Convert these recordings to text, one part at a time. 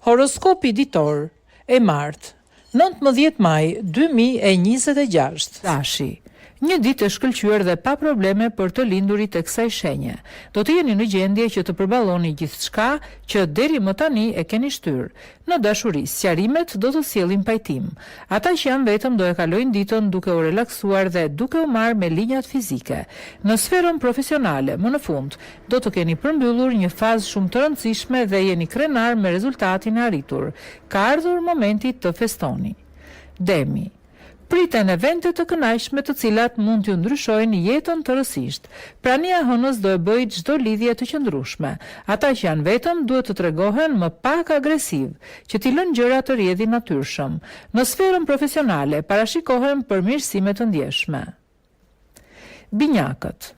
Horoskopi ditor e martë, 19 maj 2026. Dashi. Një ditë e shkëlqyer dhe pa probleme për të lindurit e kësaj shenje. Do të jeni në gjendje që të përballoni gjithçka që deri më tani e keni shtyr. Në dashuri, sqarimet do të sjellin pajtim. Ata që janë vetëm do e kalojnë ditën duke u relaksuar dhe duke u marrë me linjat fizike. Në sferën profesionale, më në fund, do të keni përmbyllur një fazë shumë të rëndësishme dhe jeni krenar me rezultatin e arritur. Ka ardhur momenti të festoni. Demi. Priten evente të kënaqshme të cilat mund t'ju ndryshojnë jetën tërësisht. Prania e hënës do e bëjë çdo lidhje të qëndrueshme. Ata që janë vetëm duhet të tregohen më pak agresiv, që t'i lënë gjëra të rrjedhin natyrshëm. Në sferën profesionale parashikohen përmirësime të ndjeshme. Binjakët.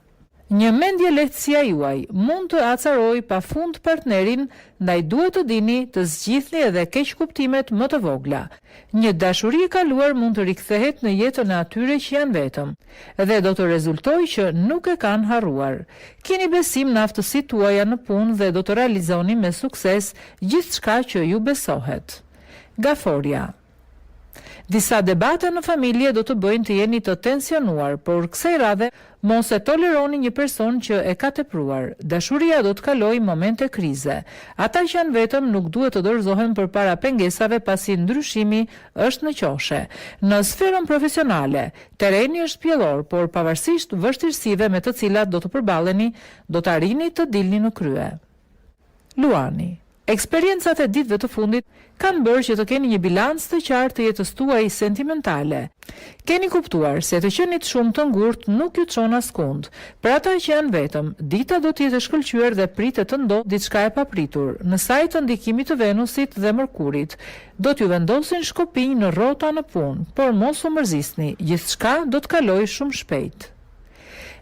Një mendje lehtësia juaj mund të acarojë pafund partnerin, ndaj duhet të dini të zgjidhni edhe keqkuptimet më të vogla. Një dashuri e kaluar mund të rikthehet në jetën e atyre që janë vetëm, dhe do të rezultojë që nuk e kanë harruar. Keni besim në aftësitë tuaja në punë dhe do të realizoni me sukses gjithçka që ju besohet. Gaforia. Disa debate në familje do të bëjnë të jeni të tensionuar, por kësaj radhe mos e toleroni një person që e ka tepruar. Dashuria do të kalojë momente krize. Ata që janë vetëm nuk duhet të dorëzohen përpara pengesave pasi ndryshimi është në qoshe. Në sferën profesionale, terreni është pjellor, por pavarësisht vështirësive me të cilat do të përballeni, do të arrini të dilni në krye. Luani. Eksperiencat e ditëve të fundit kanë bërë që të keni një bilans të qartë të jetës tuaj sentimentale. Keni kuptuar se të qenit shumë të ngurtë nuk ju çon askund. Për ata që janë vetëm, dita do të jetë e shkëlqyer dhe pritet të ndodhë diçka e papritur. Në sajt të ndikimit të Venusit dhe Mërkurit, do t'ju vendosin shkopinj në rrota në punë, por mos u mërzisni, gjithçka do të kalojë shumë shpejt.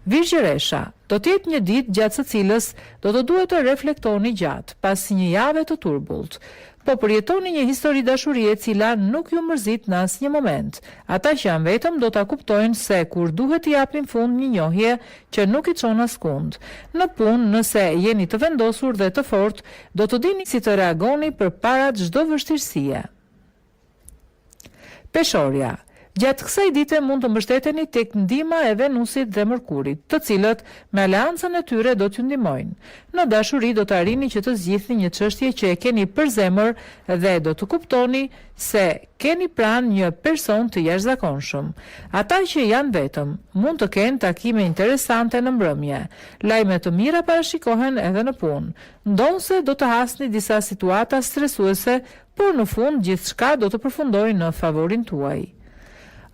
Virgjëresha, do të jetë një ditë gjatë së cilës do të duhet të reflektoni gjatë, pas një jave të turbullt. Po përjetoni një histori dashurie e cila nuk ju mërzit në asnjë moment. Ata që janë vetëm do ta kuptojnë se kur duhet t'i japin fund një njohje që nuk i çon askund. Në punë, nëse jeni të vendosur dhe të fortë, do të dini si të reagoni përpara çdo vështirësie. Peshorja. Gjatë kësaj dite mund të mbështeteni tek ndihma e Venusit dhe Mërkurit, të cilët me aleancën e tyre do t'ju ndihmojnë. Në dashuri do të arrini që të zgjidhni një çështje që e keni për zemër dhe do të kuptoni se keni pranë një person të jashtëzakonshëm. Ata që janë vetëm mund të kenë takime interesante në mbrëmje. Lajme të mira parashikohen edhe në punë. Ndonse do të hasni disa situata stresuese, por në fund gjithçka do të përfundojë në favorin tuaj.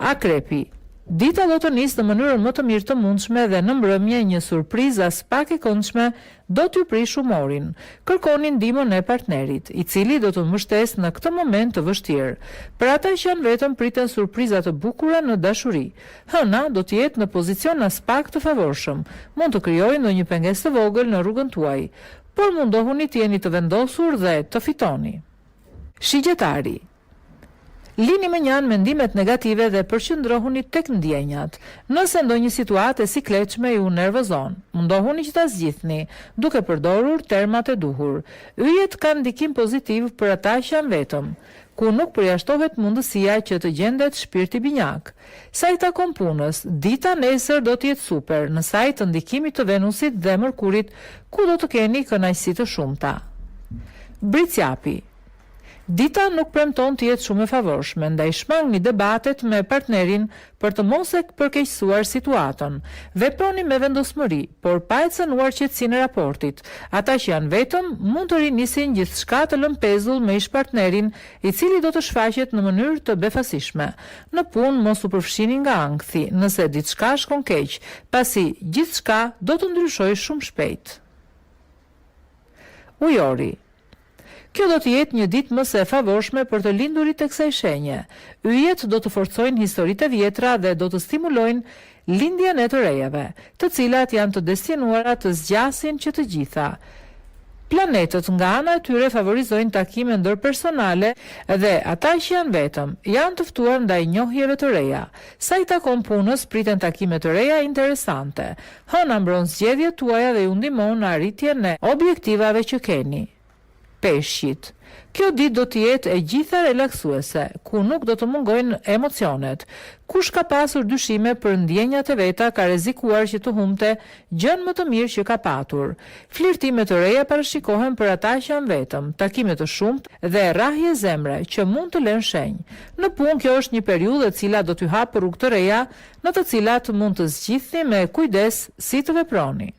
Akrepi. Dita do të nisë në mënyrën më të mirë të mundshme dhe në mbrëmje një surprizë as pak e këndshme do t'ju prish humorin. Kërkoni ndihmën e partnerit, i cili do të mbështesë në këtë moment të vështirë. Për ata që janë vetëm priten surpriza të bukura në dashuri. Hëna do të jetë në pozicion as pak të favorshëm. Mund të krijojë ndonjë pengesë të vogël në rrugën tuaj, por mundohuni të jeni të vendosur dhe të fitoni. Shigjetari. Lini me njanë mendimet negative dhe përqendrohuni tek ndjenjat. Nëse ndonjë situatë e sikletshme ju nervozon, mundohuni që ta zgjidhni, duke përdorur termat e duhur. Yjet kanë ndikim pozitiv për ata që janë vetëm, ku nuk përjashtohet mundësia që të gjendet shpirti binjak. Sa i takon punës, dita nesër do të jetë super në sajt të ndikimit të Venusit dhe Mërkurit, ku do të keni kënaqësi të shumta. Bricjapi. Dita nuk premton të jetë shumë e favorshme, ndaj shmangni debatet me partnerin për të mos e përkeqësuar situatën. Veproni me vendosmëri, por pa e cënuar qetësinë e raportit. Ata që janë vetëm mund të rinisin gjithçka të lëmpezull me ish-partnerin, i cili do të shfaqet në mënyrë të befasishme. Në punë mos u përfshini nga ankthi, nëse diçka shkon keq, pasi gjithçka do të ndryshojë shumë shpejt. Ujori. Kjo do të jetë një ditë më së favorshme për të lindurit e kësaj shenje. Yjet do të forcojnë historitë e vjetra dhe do të stimulojnë lindjen e të rejave, të cilat janë të destinuara të zgjasin që të gjitha. Planetët nga ana e tyre favorizojnë takime ndërpersonale dhe ata që janë vetëm janë të ftuar ndaj njohjeve të reja. Sa i takon punës, priten takime të reja interesante. Hëna mbron zgjedhjet tuaja dhe ju ndihmon në arritjen e objektivave që keni. peshqit. Kjo ditë do të jetë e gjitha relaksuese, ku nuk do të mungojnë emocionet. Kush ka pasur dyshime për ndjenjat e veta ka rrezikuar që të humbte gjën më të mirë që ka patur. Flirtime të reja parashikohen për ata që janë vetëm, takime të shumtë dhe rrahje zemre që mund të lënë shenjë. Në punë kjo është një periudhë e cila do t'ju hapë rrugë të reja, në të cilat mund të zgjidhni me kujdes si të veproni.